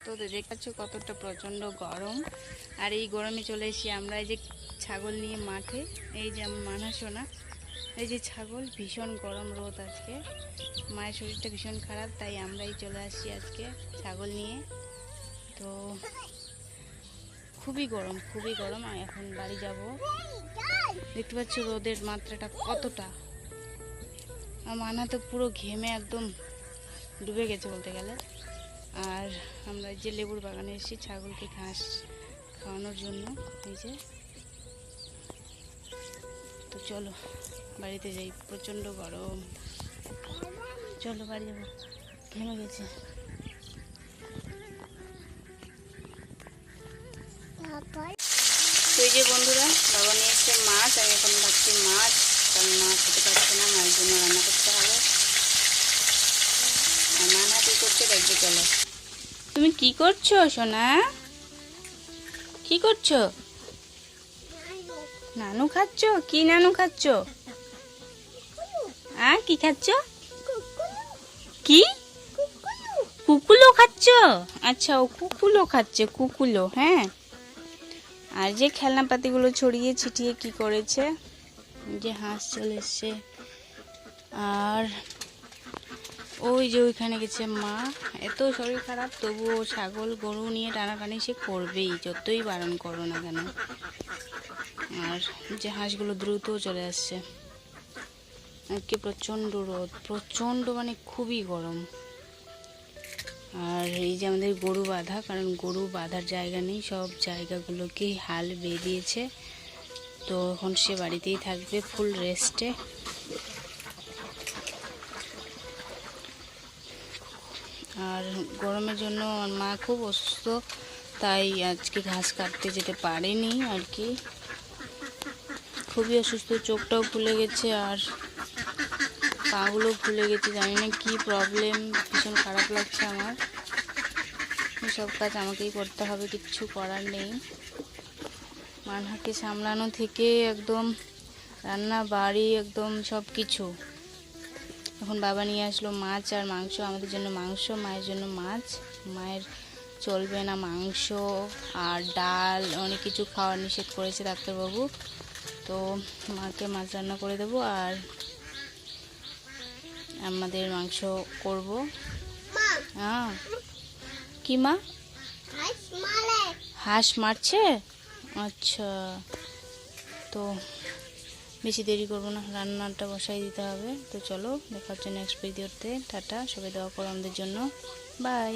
তো দেখতে পাচ্ছ কতটা প্রচণ্ড গরম। আর এই গরমে চলে এসেছি আমরা এই যে ছাগল নিয়ে মাঠে। এই যে আমার মানা সোনা, এই যে ছাগল, ভীষণ গরম রোদ আজকে। মায়ের শরীরটা ভীষণ খারাপ, তাই আমরাই চলে আসছি আজকে ছাগল নিয়ে। তো খুবই গরম, খুবই গরম। এখন বাড়ি যাব। দেখতে পাচ্ছ রোদের মাত্রাটা কতটা। আর মানা তো পুরো ঘেমে একদম ডুবে গেছে বলতে গেলে। আর আমরা যে লেবুর বাগানে এসেছি ছাগলকে ঘাস খাওয়ানোর জন্য। এই যে, তো চলো বাড়িতে যাই, প্রচণ্ড গরম। চলো বাড়ি যাবো, ঘেমে গেছে। তো এই যে বন্ধুরা, বাবা নিয়ে এসছে মাছ। আমি এখন ভাবছি মাছ, কারণ মা খেতে পারছে না, মায়ের জন্য রান্না করতে হবে। আর মা হাতে করছে, দেখবে। চলো। তুমি কি করছো সোনা? কি করছো? নানু খাচ্ছ? কি নানু খাচ্ছ? কি খাচ্ছ? কি কুকুলো খাচ্ছ? আচ্ছা, ও কুকুলো খাচ্ছে, কুকুলো। হ্যাঁ। আর যে খেলনাপাতিগুলো ছড়িয়ে ছিটিয়ে কি করেছে, যে হাঁস চলে এসছে। আর ওই যে ওইখানে গেছে মা। এত শরীর খারাপ, তবুও ছাগল গরু নিয়ে টানাটানি সে করবেই, যতই বারণ করো না কেন। আর যে হাঁসগুলো দ্রুত চলে আসছে। আজকে প্রচণ্ড রোদ, প্রচণ্ড মানে খুবই গরম। আর এই যে আমাদের গরু বাঁধা, কারণ গরু বাঁধার জায়গা নেই, সব জায়গাগুলোকে হাল বেয়ে দিয়েছে। তো এখন সে বাড়িতেই থাকবে ফুল রেস্টে। আর গরমের জন্য আমার মা খুব অসুস্থ, তাই আজকে ঘাস কাটতে যেতে পারেনি আর কি। খুবই অসুস্থ, চোখটাও ফুলে গেছে আর পাগুলো ফুলে গেছে। জানি না কি প্রবলেম, ভীষণ খারাপ লাগছে আমার। সব কাজ আমাকেই করতে হবে, কিচ্ছু করার নেই। মানহাকে সামলানো থেকে একদম রান্না বাড়ি একদম সব কিছু। এখন বাবা নিয়ে আসলো মাছ আর মাংস, আমাদের জন্য মাংস, মায়ের জন্য মাছ। মায়ের চলবে না মাংস আর ডাল, অনেক কিছু খাওয়ার নিষেধ করেছে ডাক্তারবাবু। তো মাকে মাছ রান্না করে দেবো আর আমাদের মাংস করব। হ্যাঁ। কি মা? হাঁস মারছে? আচ্ছা, তো বেশি দেরি করবো না, রান্নাটা বসাই দিতে হবে। তো চলো, দেখা হচ্ছে নেক্সট ভিডিওতে। টাটা, সবাই দোয়া করো আমাদের জন্য। বাই।